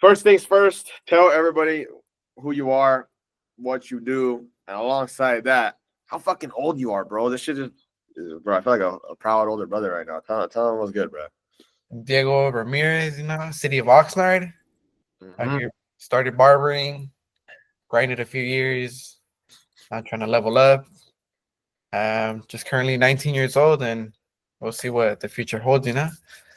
First things first, tell everybody who you are, what you do, and alongside that, how fucking old you are, bro. This shit is, bro. I feel like a proud older brother right now. Tell him what's good, bro. Diego Ramirez, city of Oxnard. I Mm-hmm. here started barbering, grinded a few years. I'm trying to level up. Just currently 19 years old, and we'll see what the future holds.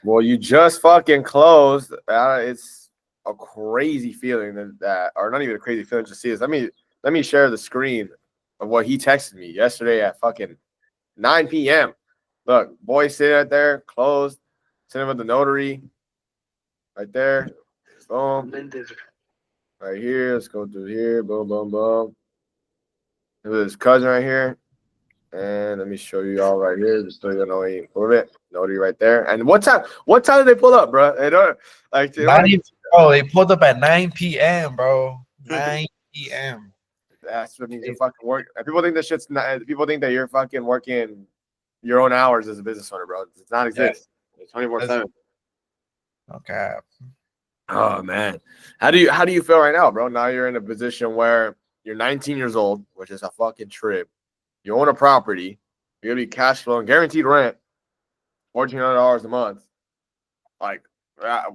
Well, you just fucking closed. It's a crazy feeling or not even a crazy feeling to see this. Let me share the screen of what he texted me yesterday at fucking 9 p.m. Look, boy sitting right there, closed, sitting with the notary right there. Boom. Right here. Let's go through here. Boom, boom, boom. There's his cousin right here. And let me show you all right here. Just so you know, a little bit. Notary right there. And what time? What time did they pull up, bro? They don't Not even. even, bro. They pulled up at 9 p.m., bro. 9 p.m. That's what means you're fucking work. And people think that shit's not. People think that you're fucking working your own hours as a business owner, bro. It's not Yeah, exist. It's 24/7. that's okay. Oh man, how do you feel right now, bro? Now you're in a position where you're 19 years old, which is a fucking trip. You own a property. You're gonna be cash flowing, guaranteed rent, $1,400 a month. Like,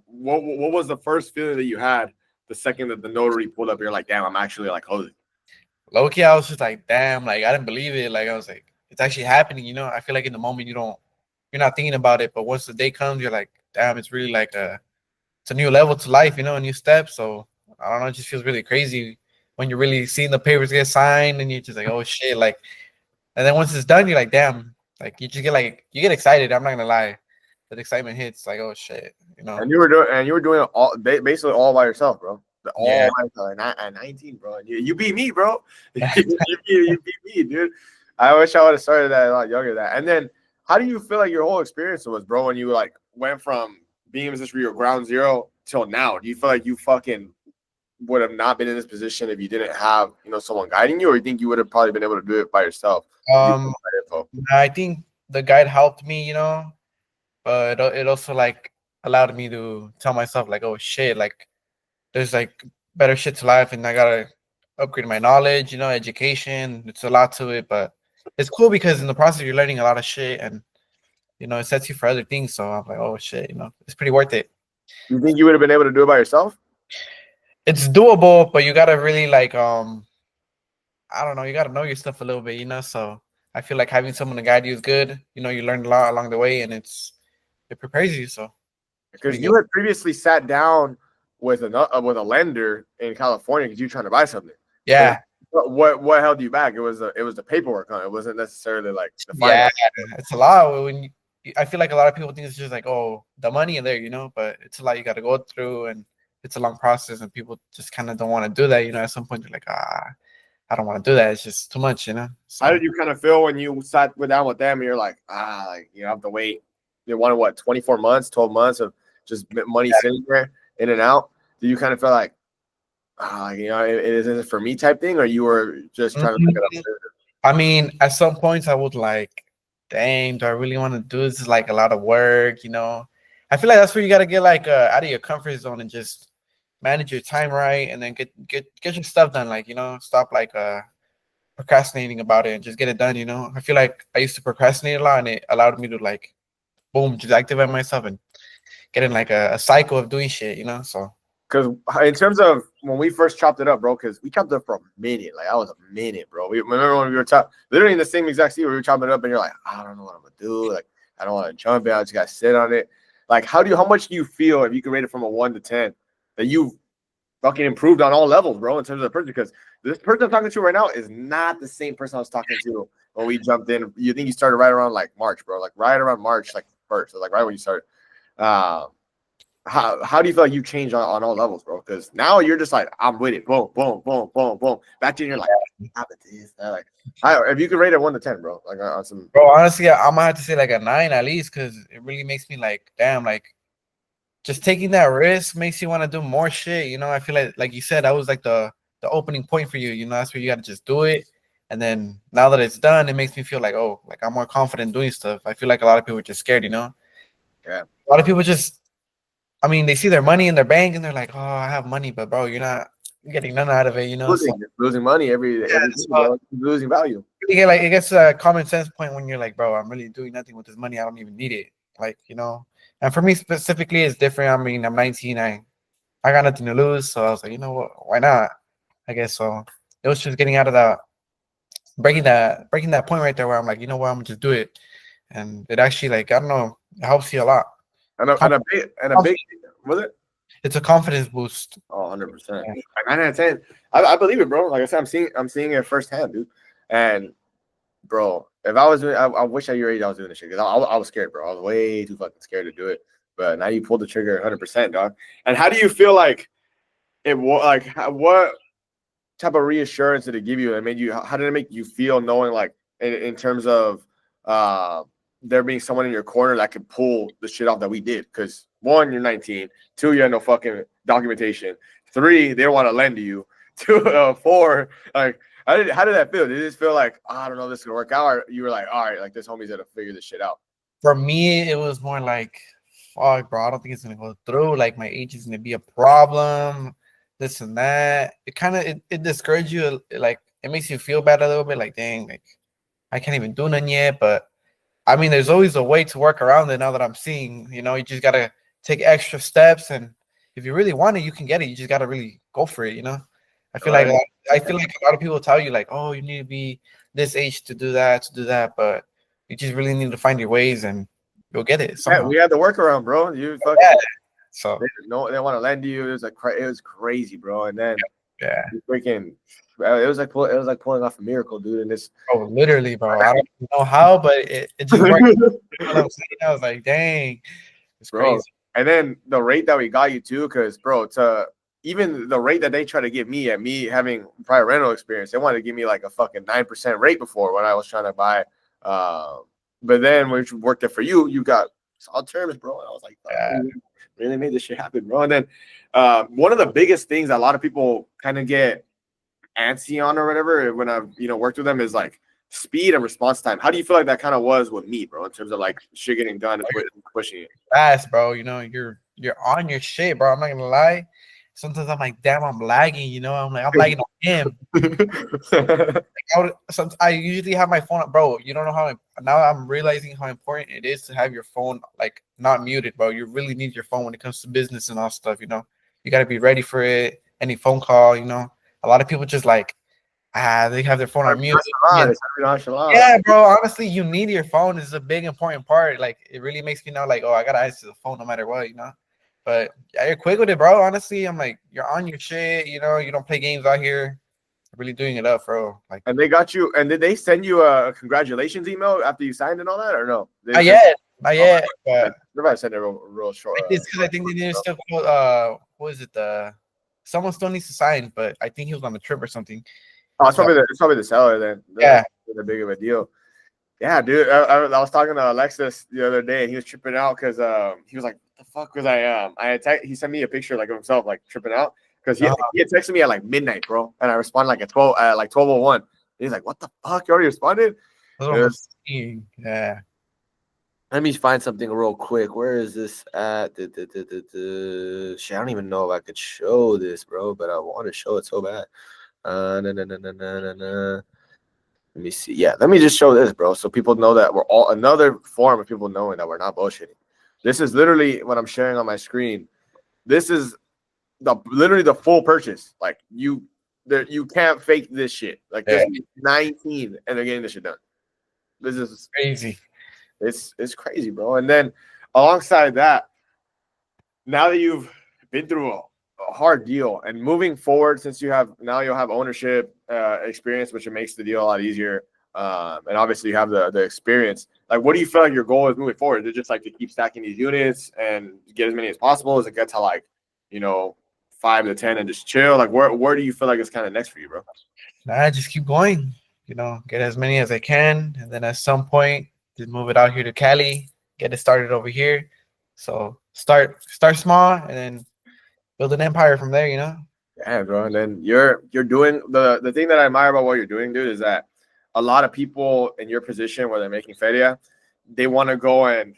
what was the first feeling that you had the second that the notary pulled up? You're like, damn, I'm actually like closing. Low key, I was just like, damn, like I didn't believe it. Like I was like, it's actually happening. I feel like in the moment you're not thinking about it, but once the day comes, you're like, damn, it's really like it's a new level to life, a new step. So I don't know, it just feels really crazy when you're really seeing the papers get signed and you're just like, oh shit, like, and then once it's done, you're like, damn, like you get excited. I'm not gonna lie, that excitement hits, like, oh shit. And you were doing it basically all by yourself, bro. All Yeah. by yourself at 19, bro. You beat me, bro. You beat me, dude. I wish I would have started that a lot younger. That and then, how do you feel like your whole experience was, bro? When you like went from being in this real ground zero till now, do you feel like you fucking would have not been in this position if you didn't have someone guiding you, or you think you would have probably been able to do it by yourself if you Um, had that info? I think the guide helped me, but it also like allowed me to tell myself like, oh shit, like there's like better shit to life, and I gotta upgrade my knowledge, education. It's a lot to it, but it's cool because in the process you're learning a lot of shit, and it sets you for other things. So I'm like, oh shit, it's pretty worth it. You think you would have been able to do it by yourself? It's doable, but you gotta really like I don't know, you gotta know your stuff a little bit. So I feel like having someone to guide you is good. You learn a lot along the way, and it prepares you. So it's pretty Because good. you had previously sat down with a lender in California because you were trying to buy something. So Yeah, what held you back? It was the paperwork on it. It wasn't necessarily like the yeah, finance. it's a lot. I feel like a lot of people think it's just like, oh, the money in there, but it's a lot you got to go through, and it's a long process, and people just kind of don't want to do that. At some point, you're like, I don't want to do that. It's just too much. How So did you kind of feel when you sat down with them and you're like, like you have to wait? You wanted what, 24 months, 12 months of just money sitting there in and out? Do you kind of feel like, it for me type thing, or you were just trying to pick it up? Mhm. I mean, at some points, I would like, dang, do I really want to do this? Is like a lot of work. I feel like that's where you got to get like out of your comfort zone and just manage your time right, and then get your stuff done. Like stop like procrastinating about it and just get it done. I feel like I used to procrastinate a lot, and it allowed me to like, boom, just activate myself and get in like a cycle of doing shit. So Because in terms of when we first chopped it up, bro, because we chopped it up for a minute. Like, I was a minute, bro. We remember when we were literally in the same exact seat where we were chopping it up, and you're like, I don't know what I'm gonna do. Like, I don't want to jump it. I just gotta sit on it. Like, how much do you feel if you could rate it from a 1 to 10 that you've fucking improved on all levels, bro, in terms of the person? Because this person I'm talking to right now is not the same person I was talking to when we jumped in. You think you started right around like March, bro? Like right around March, like first, so like right when you started. Uh, how do you feel like you changed on all levels, bro? Because now you're just like, I'm with it. Boom, boom, boom, boom, boom. Back then you're like, stop it, this. Like, if you could rate it 1 to 10, bro, like on some. bro, honestly, I'm gonna have to say like a 9 at least, because it really makes me like, damn, like just taking that risk makes you want to do more shit. I feel like you said, that was like the opening point for you. That's where you got to just do it, and then now that it's done, it makes me feel like, oh, like I'm more confident doing stuff. I feel like a lot of people are just scared. A Yeah, lot of people just I mean, they see their money in their bank and they're like, "Oh, I have money," but bro, you're getting none out of it, you know. So losing money every day, so bro. Losing value. you get like it gets a common sense point when you're like, "Bro, I'm really doing nothing with this money. I don't even need it." Like, you know. And for me specifically, it's different. I mean, I'm 19. I got nothing to lose, so I was like, you know what? Why not? I guess so. It was just getting out of that, breaking that point right there where I'm like, you know what? I'm gonna just do it, and it actually like I don't know, it helps you a lot. And Conf- a big was it? It's a confidence boost. Oh, 100%. Yeah. 9 out of 10. I believe it, bro. Like I said, I'm seeing it firsthand, dude. And bro, if I was doing, I wish at your age I was doing this shit because I was scared, bro. I was way too fucking scared to do it. But now you pulled the trigger 100%, dog. And how do you feel like it was? Like what type of reassurance did it give you? And made you? How did it make you feel knowing like in terms of there being someone in your corner that could pull the shit off that we did? Because one, you're 19. Two, you had no fucking documentation. Three, they don't want to lend to you. Two, four, like how did that feel? Did it just feel like, oh, I don't know if this is gonna work out, or you were like, all right, like this homie's gonna figure this shit out? For me, it was more like, fuck, bro, I don't think it's gonna go through. Like my age is gonna be a problem, this and that. It kind of it discourages you. Like it makes you feel bad a little bit. Like, dang, like I can't even do nothing yet. But I mean, there's always a way to work around it. Now that I'm seeing, you just gotta take extra steps, and if you really want it, you can get it. You just gotta really go for it. I feel like Right. I feel like a lot of people tell you like, oh, you need to be this age to do that, but you just really need to find your ways, and you'll get it Yeah, somehow. we had the workaround, bro. You fucking Yeah. So they want to lend you. It was it was crazy, bro. And then yeah, you freaking, it was like it was like pulling off a miracle, dude. And this, bro, literally, bro. I don't know how, but it just worked. You know what I'm saying? I was like, dang, it's bro. crazy. And then the rate that we got you to, because bro, to even the rate that they try to give me at me having prior rental experience, they wanted to give me like a fucking 9% rate before when I was trying to buy. But then when you worked there for you, you got solid terms, bro. And I was like, fuck, Yeah, really made this shit happen, bro. And then one of the biggest things that a lot of people kind of get antsy on or whatever when I've worked with them is like speed and response time. How do you feel like that kind of was with me, bro, in terms of like shit getting done and pushing it? fast, bro. You're on your shit, bro. I'm not gonna lie. Sometimes I'm like, damn, I'm lagging. I'm like, I'm lagging on him. I usually have my phone, bro. You don't know how now I'm realizing how important it is to have your phone like not muted, bro. You really need your phone when it comes to business and all stuff. You got to be ready for it. Any phone call, a lot of people just like they have their phone on mute. Yeah, bro. Honestly, you need your phone. It's a big important part. Like it really makes me know, like, oh, I gotta answer the phone no matter what. But yeah, you're quick with it, bro. Honestly, I'm like, you're on your shit. You don't play games out here. Really doing it up, bro. Like, And they got you. And did they send you a congratulations email after you signed and all that, or no? not yet, not yet. But Everybody sent it real short. it's because I think they need to still. What is it? Someone still needs to sign, but I think he was on the trip or something. Oh, So, it's probably the seller then. yeah. The big of a deal. Yeah, dude. I was talking to Alexis the other day, and he was tripping out because he was like, "What the fuck?" Because he sent me a picture like of himself like tripping out because he had texted me at like midnight, bro, and I responded like at 12:01. He's like, "What the fuck? You already responded?" Yeah. Let me find something real quick. Where is this at? Shit, I don't even know if I could show this, bro, but I want to show it so bad. Let me see. Yeah, let me just show this, bro, so people know that we're all another form of people knowing that we're not bullshitting. This is literally what I'm sharing on my screen. This is literally the full purchase. Like you can't fake this shit. Like this is 19 and they're getting this shit done. This is Crazy. It's crazy, bro. And then alongside that, now that you've been through a hard deal and moving forward, since you'll have ownership experience, which makes the deal a lot easier. And obviously you have the experience. Like, what do you feel like your goal is moving forward? Is it just like to keep stacking these units and get as many as possible? Is it get to like, 5 to 10 and just chill? Like, where do you feel like it's kind of next for you, bro? Nah, just keep going. Get as many as I can, and then at some point, just move it out here to Cali, get it started over here. So start small, and then build an empire from there. Yeah, bro. And then you're doing the thing that I admire about what you're doing, dude, is that. A lot of people in your position where they're making feria, they want to go and,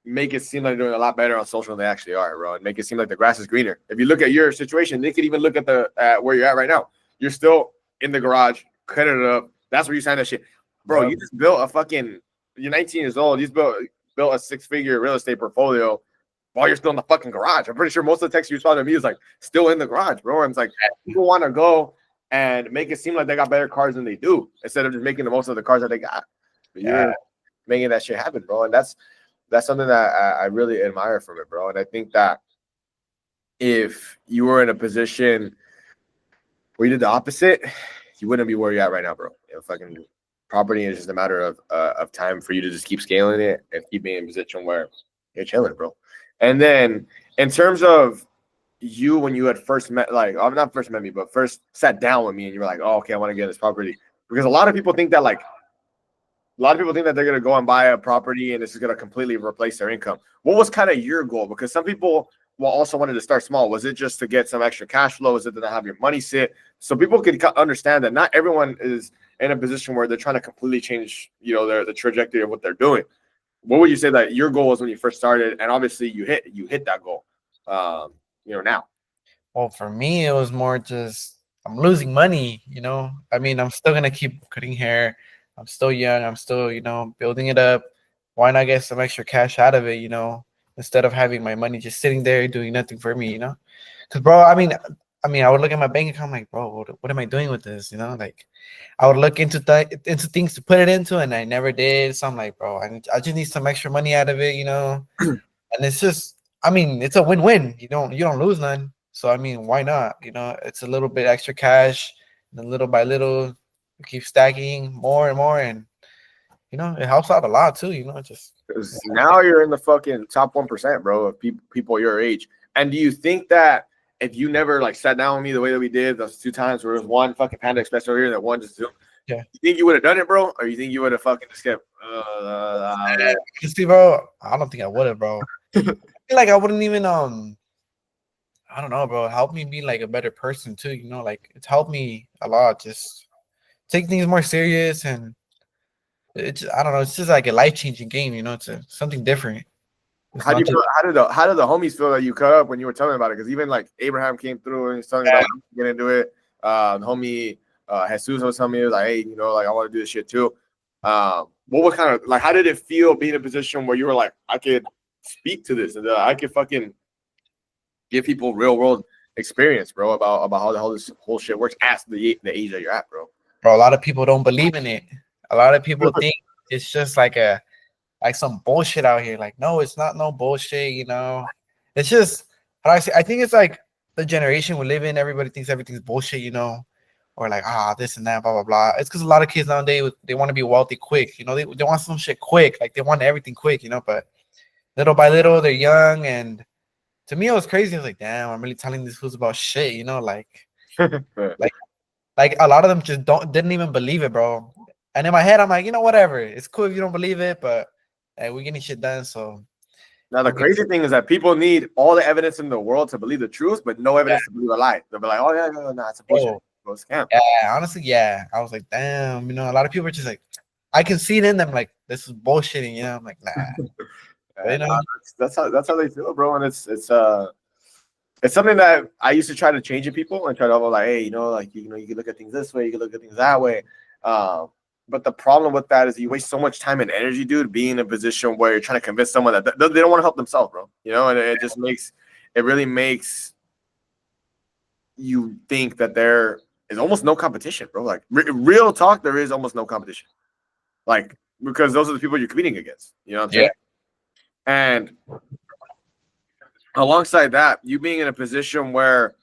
make it seem like they're doing a lot better on social than they actually are, bro, and make it seem like the grass is greener. If you look at your situation, they could even look at where you're at right now. You're still in the garage, cutting it up. That's where you signed that shit, bro. You just built a fucking. You're 19 years old. You just built a 6-figure real estate portfolio while you're still in the fucking garage. I'm pretty sure most of the text you respond to me is like still in the garage, bro. And it's like people want to go and make it seem like they got better cars than they do instead of just making the most of the cars that they got. But you're making that shit happen, bro. And that's something that I really admire from it, bro. And I think that if you were in a position where you did the opposite, you wouldn't be where you're at right now, bro. You know, fucking property is just a matter of time for you to just keep scaling it and keep being in a position where you're chilling, bro. And then in terms of you, when you had first met, like, not first met me, but first sat down with me and you were like, oh, okay, I want to get this property. Because a lot of people think that they're going to go and buy a property and this is going to completely replace their income. What was kind of your goal? Because some people also wanted to start small. Was it just to get some extra cash flow? Was it to not have your money sit? So people could understand that not everyone is in a position where they're trying to completely change, the trajectory of what they're doing. What would you say that your goal was when you first started? And obviously you hit that goal, now. Well, for me, it was more just I'm losing money, I mean, I'm still gonna keep cutting hair. I'm still young. I'm still, building it up. Why not get some extra cash out of it, instead of having my money just sitting there doing nothing for me, Because, bro, I mean, I would look at my bank account like, bro, what am I doing with this? Like, I would look into things to put it into, and I never did. So I'm like, bro, I just need some extra money out of it, And it's just, I mean, it's a win-win. You don't lose none. So I mean, why not? It's a little bit extra cash, and little by little, you keep stacking more and more, and it helps out a lot too. Just because now you're in the fucking top 1%, bro, of people your age. And do you think that if you never like sat down with me the way that we did those 2 times where it was one fucking Panda Express over here that one just Zoom, you think you would have done it, bro, or you think you would have fucking just kept? See, bro, I don't think I would have, bro. I feel like I wouldn't even I don't know, bro. It helped me be like a better person too. Like it's helped me a lot. Just take things more serious, and I don't know. It's just like a life-changing game. It's something different. It's How did the homies feel that you cut up when you were telling about it? Because even like Abraham came through and he's telling about get into it. The homie Jesus was telling me, he was like, hey, like I want to do this shit too. What was kind of like? How did it feel being in a position where you were like, I could speak to this and I could fucking give people real world experience, bro, about how the hell this whole shit works at the age that you're at, bro. Bro, a lot of people don't believe in it. A lot of people think it's just like some bullshit out here. Like, no, it's not no bullshit, It's just I think it's like the generation we live in, everybody thinks everything's bullshit, or like this and that, blah blah blah. It's because a lot of kids nowadays they want to be wealthy quick, they want some shit quick, like they want everything quick, but little by little they're young. And to me it was crazy. I was like, damn, I'm really telling these fools about shit, like like a lot of them just didn't even believe it, bro. And in my head I'm like, whatever, it's cool if you don't believe it, but hey, we're getting shit done. So now the crazy thing is that people need all the evidence in the world to believe the truth, but no evidence to believe a lie. They'll be like, oh yeah, no, it's a bullshit. It's a scam. Yeah, honestly, yeah. I was like, damn, a lot of people are just like, I can see it in them, like this is bullshitting, I'm like, nah. That's how they feel, bro. And it's something that I used to try to change in people and try to like, hey, like you can look at things this way, you can look at things that way. But the problem with that is you waste so much time and energy, dude, being in a position where you're trying to convince someone that they don't want to help themselves, bro. And it really makes you think that there is almost no competition, bro. Like real talk, there is almost no competition. Like, because those are the people you're competing against. You know what I'm saying? And alongside that, you being in a position where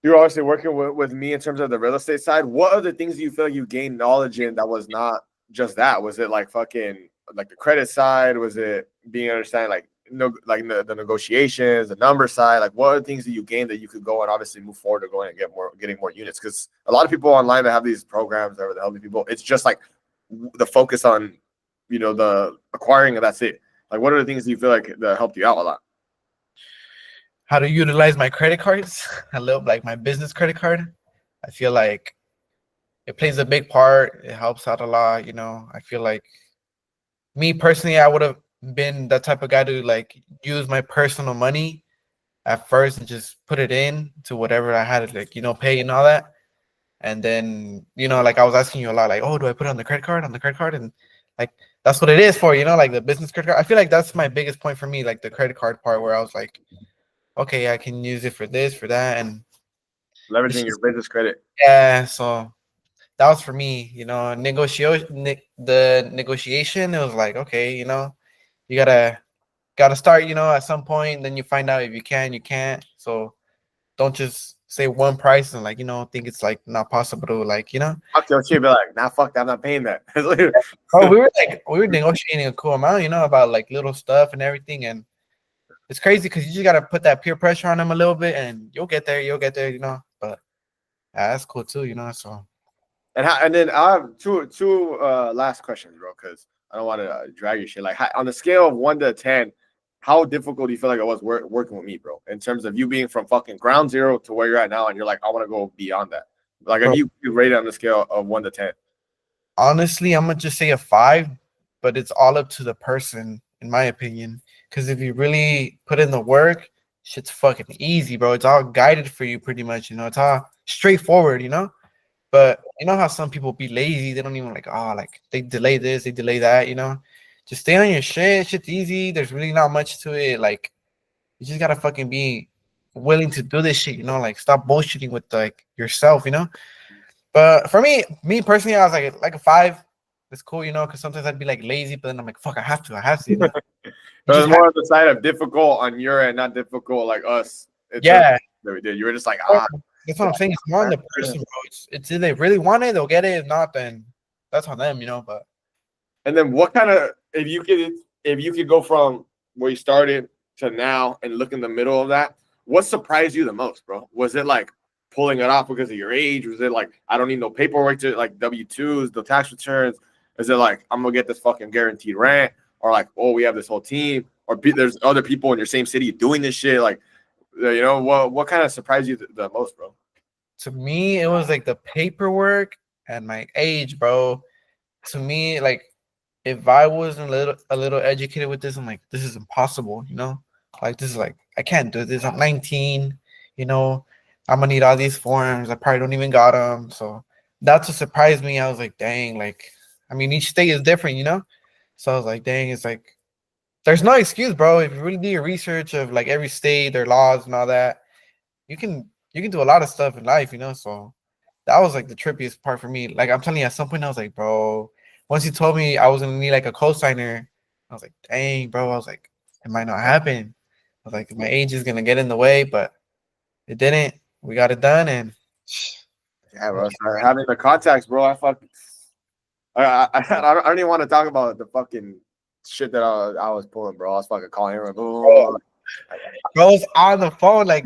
you're obviously working with me in terms of the real estate side, what are the things you feel like you gained knowledge in that was not just that? Was it like fucking like the credit side? Was it being understanding like the negotiations, the number side? Like what are the things that you gained that you could go and obviously move forward to going and getting more units? Because a lot of people online that have these programs that help people, it's just like the focus on the acquiring and that's it. Like what are the things that you feel like that helped you out a lot? How to utilize my credit cards. I love like my business credit card. I feel like it plays a big part. It helps out a lot. I feel like me personally, I would have been that type of guy to like use my personal money at first and just put it in to whatever I had to like, pay and all that. And then, like I was asking you a lot, like, oh, do I put it on the credit card? On the credit card? And like that's what it is for, like the business credit card. I feel like that's my biggest point for me, like the credit card part where I was like, okay, I can use it for this, for that, and it's Leveraging your just business credit. yeah. So that was for me, the negotiation. It was like, okay, you gotta start, at some point. Then you find out if you can, you can't. So don't just say one price and like think it's like not possible to like Fuck your shit, be like, nah, fuck that, I'm not paying that. Oh, we were negotiating a cool amount, about like little stuff and everything, and it's crazy because you just gotta put that peer pressure on them a little bit, and you'll get there, But that's cool too, So And then I have two last questions, bro, because I don't want to drag your shit. Like on the scale of 1 to 10, how difficult do you feel like it was working with me, bro? In terms of you being from fucking ground zero to where you're at now, and you're like, I want to go beyond that. Like, if bro, you rate it on the scale of 1 to 10. honestly, I'm gonna just say a 5, but it's all up to the person, in my opinion. Because if you really put in the work, shit's fucking easy, bro. It's all guided for you, pretty much. It's all straightforward, But you know how some people be lazy? They don't even like, like they delay this, they delay that. Just stay on your shit. Shit's easy. There's really not much to it. Like, you just gotta fucking be willing to do this shit. Like stop bullshitting with like yourself. But for me personally, I was like a 5. It's cool, because sometimes I'd be like lazy, but then I'm like, fuck, I have to. You So just it's have, more on the side of difficult on your end, not difficult like us. In terms yeah. that we did. You were just like, That's what I'm saying. It's more on the person, bro. It's if they really want it, they'll get it. If not, then that's on them. But And then what kind of if you could go from where you started to now and look in the middle of that, what surprised you the most, bro? Was it like pulling it off because of your age? Was it like I don't need no paperwork to like W-2s, the tax returns? Is it like I'm gonna get this fucking guaranteed rent? Or like, oh, we have this whole team, or there's other people in your same city doing this shit? Like, what kind of surprised you the most, bro? to me, it was like the paperwork and my age, bro. To me, like if I wasn't a little educated with this, I'm like, this is impossible. Like this is like I can't do this. I'm 19, you know. I'm gonna need all these forms. I probably don't even got them. So that's what surprised me. I was like, dang, like I mean, each state is different. So I was like, dang, it's like there's no excuse, bro. If you really do your research of like every state, their laws and all that, you can do a lot of stuff in life. So that was like the trippiest part for me. Like I'm telling you, at some point I was like, bro, once you told me I was gonna need like a cosigner, I was like, dang, bro. I was like, it might not happen. I was like, my age is gonna get in the way, but it didn't. We got it done, and Yeah, bro. So having the contacts, bro. I don't even want to talk about the fucking shit that I was pulling, bro. I was fucking calling him. bro, bro's on the phone like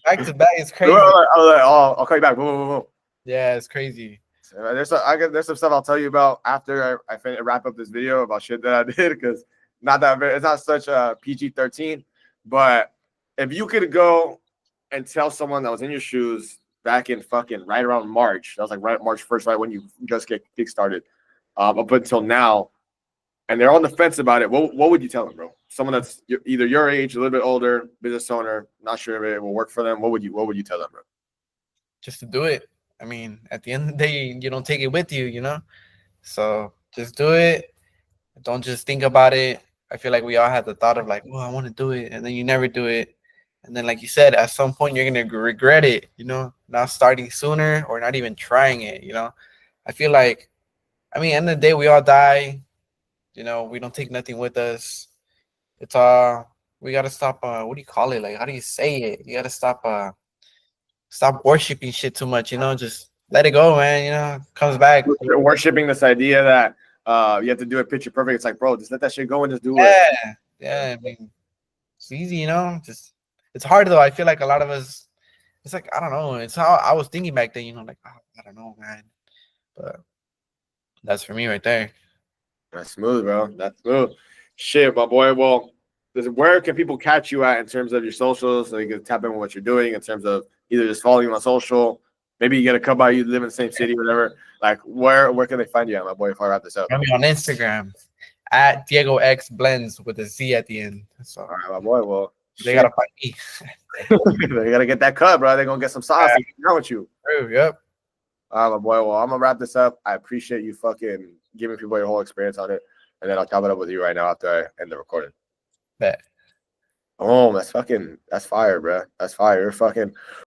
back to back. It's I crazy. was like, oh, I'll call you back. Boom, boom, boom. Yeah, it's crazy. So, there's some stuff I'll tell you about after I wrap up this video about shit that I did because it's not such a PG-13. But if you could go and tell someone that was in your shoes back in fucking right around March, that was like right March 1st, right when you just get kickstarted, up until now, and they're on the fence about it, what would you tell them, bro? Someone that's either your age, a little bit older, business owner, not sure if it will work for them. What would you tell them, bro? Just to do it. I mean, at the end of the day, you don't take it with you. So just do it. Don't just think about it. I feel like we all had the thought of like, oh, I want to do it, and then you never do it. And then, like you said, at some point you're gonna regret it, not starting sooner or not even trying it. I feel like, I mean, end of the day, we all die. We don't take nothing with us. It's we gotta stop. What do you call it? Like, how do you say it? You gotta stop worshiping shit too much. Just let it go, man. Comes back. You're worshiping this idea that you have to do it picture perfect. It's like, bro, just let that shit go and just do it. Yeah. I mean, it's easy. Just it's hard though. I feel like a lot of us. It's like I don't know. It's how I was thinking back then. Like I don't know, man. But that's for me right there. That's smooth, bro. That's smooth. Shit, my boy. Well, where can people catch you at in terms of your socials so you can tap in with what you're doing in terms of either just following you on social, maybe you get a come by, you live in the same city, whatever. Like, where can they find you at, my boy, before I wrap this up? Find me on Instagram at Diego X Blends with a Z at the end. So All right, my boy. Well, they gotta find me. they gotta get that cut, bro. They're gonna get some sauce. Not with you. True, yep. All right, my boy. Well, I'm gonna wrap this up. I appreciate you fucking giving people your whole experience on it, and then I'll chop it up with you right now after I end the recording. Bet. Oh, that's fire, bro. That's fire. You're fucking